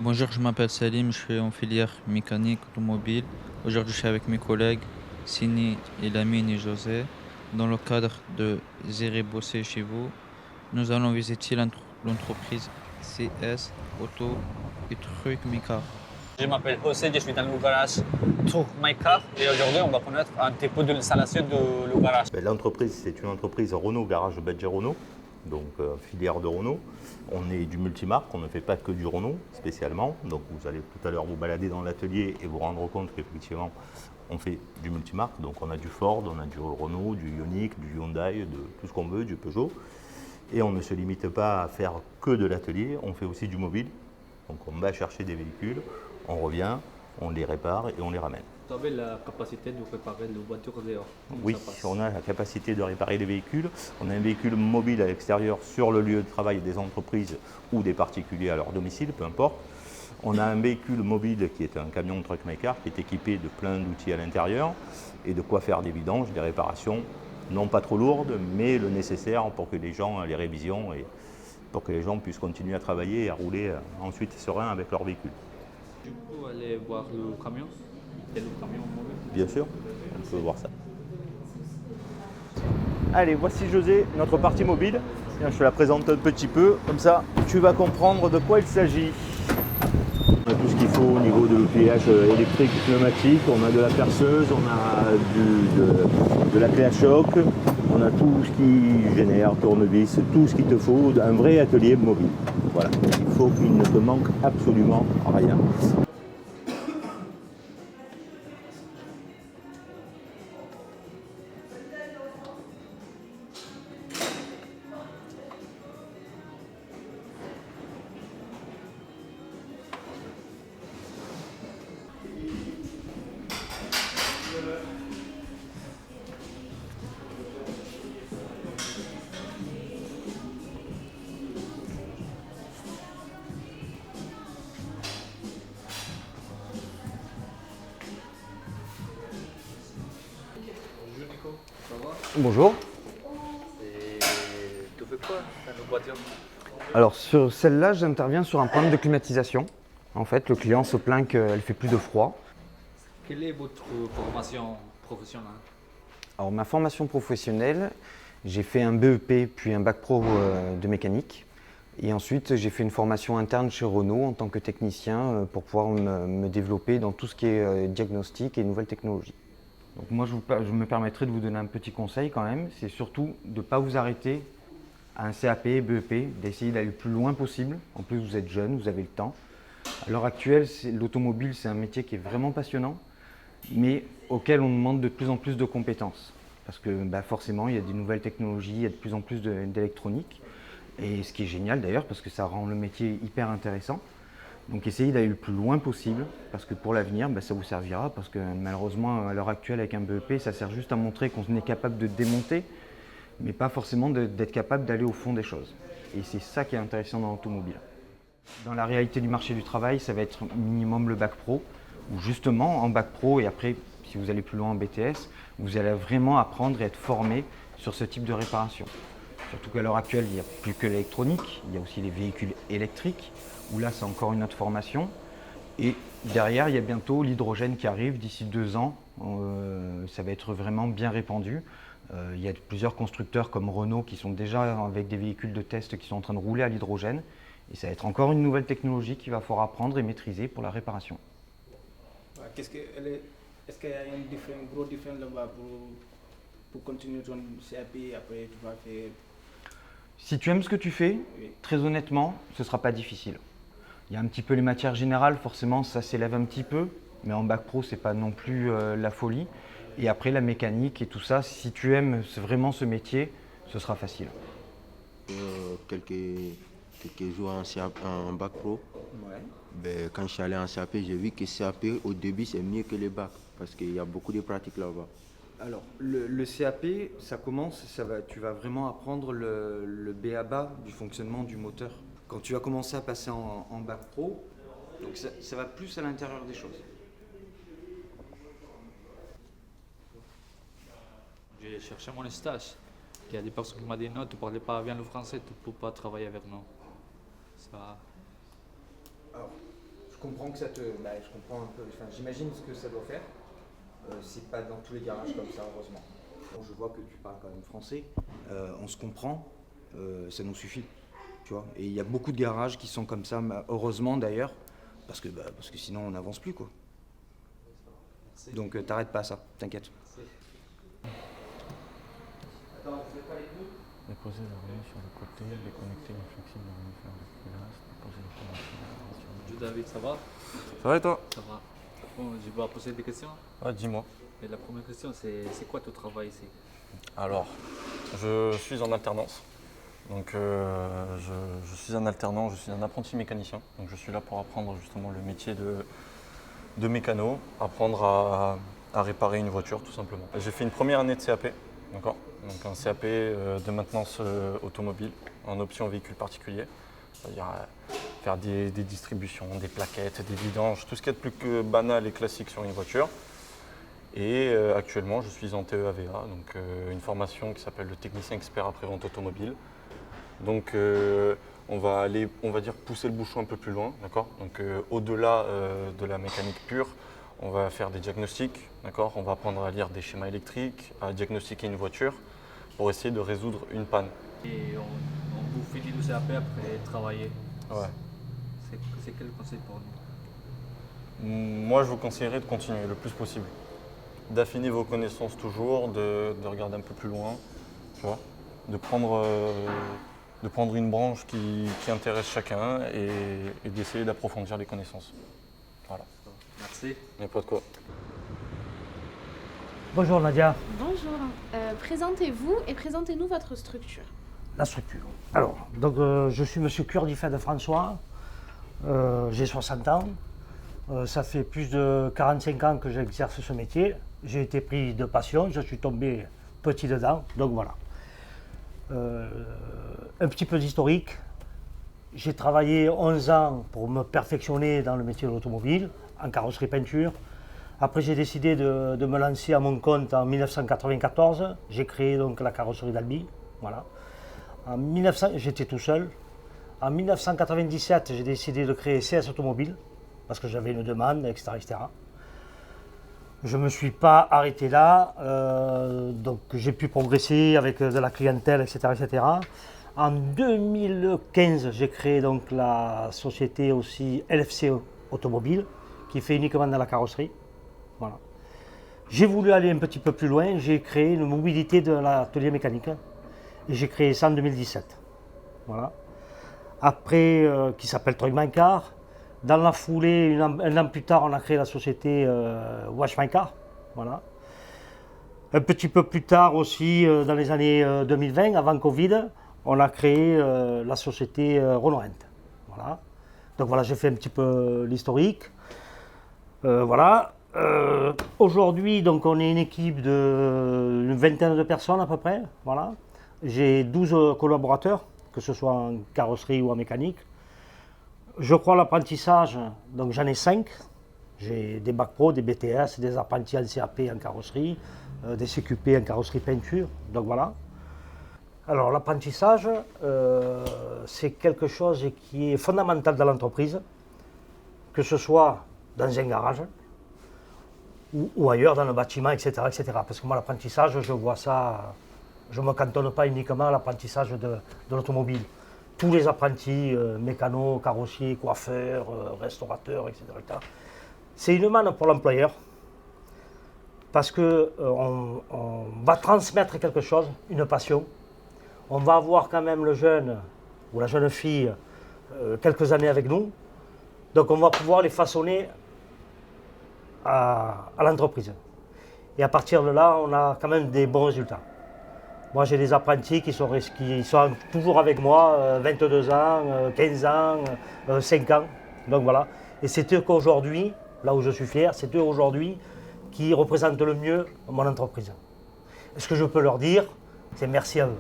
Bonjour, je m'appelle Salim, je suis en filière mécanique automobile. Aujourd'hui, je suis avec mes collègues Sini, Elamine et José dans le cadre de Zéré bosser chez vous. Nous allons visiter l'entreprise CS Auto et Truc Micard. Je m'appelle José, je suis dans le garage Truck My Car et aujourd'hui on va connaître un petit peu de l'installation de le garage. L'entreprise, c'est une entreprise Renault Garage Badger Renault, donc filière de Renault. On est du multimarque, on ne fait pas que du Renault spécialement. Donc vous allez tout à l'heure vous balader dans l'atelier et vous rendre compte qu'effectivement on fait du multimarque. Donc on a du Ford, on a du Renault, du Ioniq, du Hyundai, de tout ce qu'on veut, du Peugeot. Et on ne se limite pas à faire que de l'atelier, on fait aussi du mobile. Donc on va chercher des véhicules, on revient, on les répare et on les ramène. Vous avez la capacité de réparer les voitures dehors. Comment Oui, ça passe? on a la capacité de réparer les véhicules. On a un véhicule mobile à l'extérieur sur le lieu de travail des entreprises ou des particuliers à leur domicile, peu importe. On a un véhicule mobile qui est un camion Truck My Car qui est équipé de plein d'outils à l'intérieur et de quoi faire des vidanges, des réparations, non pas trop lourdes, mais le nécessaire pour que les gens, les révisions, et pour que les gens puissent continuer à travailler et à rouler ensuite serein avec leur véhicule. Tu peux aller voir le camion, et le camion mobile. Bien sûr, on peut voir ça. Allez, voici José, notre partie mobile. Tiens, je te la présente un petit peu, comme ça tu vas comprendre de quoi il s'agit. On a tout ce qu'il faut au niveau de l'outillage électrique, pneumatique, on a de la perceuse, on a de la clé à choc, on a tout ce qui génère, tournevis, tout ce qu'il te faut, un vrai atelier mobile. Voilà, il faut qu'il ne te manque absolument rien. Bonjour Nico, ça va? Bonjour. Et tu fais quoi dans nos voitures? Alors sur celle-là, j'interviens sur un problème de climatisation. En fait, le client se plaint qu'elle fait plus de froid. Quelle est votre formation professionnelle? Alors ma formation professionnelle, j'ai fait un BEP puis un bac pro de mécanique. Et ensuite, j'ai fait une formation interne chez Renault en tant que technicien pour pouvoir me développer dans tout ce qui est diagnostic et nouvelles technologies. Donc moi, je me permettrai de vous donner un petit conseil quand même, c'est surtout de ne pas vous arrêter à un CAP, BEP, d'essayer d'aller le plus loin possible. En plus, vous êtes jeune, vous avez le temps. À l'heure actuelle, l'automobile, c'est un métier qui est vraiment passionnant, mais auquel on demande de plus en plus de compétences. Parce que forcément, il y a des nouvelles technologies, il y a de plus en plus d'électronique. Et ce qui est génial d'ailleurs, parce que ça rend le métier hyper intéressant. Donc essayez d'aller le plus loin possible, parce que pour l'avenir, ça vous servira, parce que malheureusement, à l'heure actuelle, avec un BEP, ça sert juste à montrer qu'on est capable de démonter, mais pas forcément d'être capable d'aller au fond des choses. Et c'est ça qui est intéressant dans l'automobile. Dans la réalité du marché du travail, ça va être minimum le bac pro, où justement, en bac pro, et après, si vous allez plus loin en BTS, vous allez vraiment apprendre et être formé sur ce type de réparation. Surtout qu'à l'heure actuelle, il n'y a plus que l'électronique, il y a aussi les véhicules électriques, où là, c'est encore une autre formation. Et derrière, il y a bientôt l'hydrogène qui arrive d'ici 2 ans. Ça va être vraiment bien répandu. Il y a plusieurs constructeurs comme Renault qui sont déjà avec des véhicules de test qui sont en train de rouler à l'hydrogène. Et ça va être encore une nouvelle technologie qu'il va falloir apprendre et maîtriser pour la réparation. Est-ce qu'il y a une grosse différence là-bas pour continuer ton CAP après tu vas faire. Si tu aimes ce que tu fais, Oui. très honnêtement, ce ne sera pas difficile. Il y a un petit peu les matières générales, forcément ça s'élève un petit peu, mais en bac pro, c'est pas non plus la folie. Et après la mécanique et tout ça, si tu aimes vraiment ce métier, ce sera facile. Quelques jours en bac pro. Ouais. Quand je suis allé en CAP, j'ai vu que CAP au début c'est mieux que les bacs parce qu'il y a beaucoup de pratiques là-bas. Alors, le CAP, ça commence, tu vas vraiment apprendre le b.a.-ba du fonctionnement du moteur. Quand tu vas commencer à passer en bac pro, donc ça va plus à l'intérieur des choses. J'ai cherché mon stage. Il y a des personnes qui m'ont dit non, tu ne parlais pas bien le français, tu ne peux pas travailler avec nous. Ça... comprends que ça te... je comprends un peu, enfin, j'imagine ce que ça doit faire. C'est pas dans tous les garages comme ça, heureusement. Bon, je vois que tu parles quand même français. On se comprend, ça nous suffit. Tu vois. Et il y a beaucoup de garages qui sont comme ça, heureusement d'ailleurs, parce que sinon on n'avance plus, quoi. Donc t'arrêtes pas ça, t'inquiète. Attends, vous faites pas les deux ? Déposer le relais sur le côté, déconnecter le flexible dans le fer de culasse, déposer le culasse. Bonjour David, ça va? Ça va et toi? Ça va. Bon, je vais poser des questions. Ouais, dis-moi. Et la première question, c'est quoi ton travail ici? Alors, je suis en alternance. Donc, je suis un alternant, je suis un apprenti mécanicien. Donc, je suis là pour apprendre justement le métier de mécano, apprendre à réparer une voiture tout simplement. J'ai fait une première année de CAP, d'accord? Donc un CAP de maintenance automobile en option véhicule particulier. C'est-à-dire faire des distributions, des plaquettes, des vidanges, tout ce qui est de plus que banal et classique sur une voiture. Et actuellement, je suis en TEAVA, donc une formation qui s'appelle le technicien expert après-vente automobile. Donc on va aller, on va dire, pousser le bouchon un peu plus loin, d'accord? Donc au-delà de la mécanique pure, on va faire des diagnostics, d'accord? On va apprendre à lire des schémas électriques, à diagnostiquer une voiture pour essayer de résoudre une panne. Et on vous finit le CAP après travailler. Ouais. C'est quel conseil pour nous? Moi, je vous conseillerais de continuer le plus possible. D'affiner vos connaissances toujours, de regarder un peu plus loin, tu vois, de prendre une branche qui intéresse chacun et d'essayer d'approfondir les connaissances. Voilà. Merci. Il n'y a pas de quoi. Bonjour Nadia. Bonjour. Présentez-vous et présentez-nous votre structure. La structure. Alors, donc je suis Monsieur Curdifet de François. J'ai 60 ans. Ça fait plus de 45 ans que j'exerce ce métier. J'ai été pris de passion, je suis tombé petit dedans, donc voilà. Un petit peu d'historique. J'ai travaillé 11 ans pour me perfectionner dans le métier de l'automobile, en carrosserie peinture. Après, j'ai décidé de me lancer à mon compte en 1994. J'ai créé donc la carrosserie d'Albi. Voilà. J'étais tout seul. En 1997, j'ai décidé de créer CS Automobile parce que j'avais une demande, etc., etc. Je ne me suis pas arrêté là, donc j'ai pu progresser avec de la clientèle, etc., etc. En 2015, j'ai créé donc la société aussi LFC Automobile qui fait uniquement de la carrosserie. Voilà. J'ai voulu aller un petit peu plus loin, j'ai créé une mobilité de l'atelier mécanique et j'ai créé ça en 2017. Voilà. Après, qui s'appelle Truck Car. Dans la foulée, un an plus tard, on a créé la société Wash My Car. Voilà. Un petit peu plus tard aussi, dans les années 2020, avant Covid, on a créé la société Renault Rent. Voilà. Donc voilà, j'ai fait un petit peu l'historique. Voilà. Aujourd'hui, donc on est une équipe d'une vingtaine de personnes à peu près. Voilà. J'ai 12 collaborateurs, que ce soit en carrosserie ou en mécanique. Je crois l'apprentissage, donc j'en ai 5. J'ai des bacs pro, des BTS, des apprentis en CAP en carrosserie, des CQP en carrosserie peinture, donc voilà. Alors l'apprentissage, c'est quelque chose qui est fondamental dans l'entreprise, que ce soit dans un garage ou ailleurs dans le bâtiment, etc., etc. Parce que moi l'apprentissage, je vois ça, je ne me cantonne pas uniquement à l'apprentissage de l'automobile. Tous les apprentis, mécanos, carrossiers, coiffeurs, restaurateurs, etc. C'est une manne pour l'employeur parce qu'on va transmettre quelque chose, une passion. On va avoir quand même le jeune ou la jeune fille quelques années avec nous. Donc on va pouvoir les façonner à l'entreprise. Et à partir de là, on a quand même des bons résultats. Moi, j'ai des apprentis qui sont toujours avec moi, 22 ans, 15 ans, 5 ans. Donc voilà. Et c'est eux qu'aujourd'hui, là où je suis fier, c'est eux aujourd'hui qui représentent le mieux mon entreprise. Et ce que je peux leur dire, c'est merci à eux.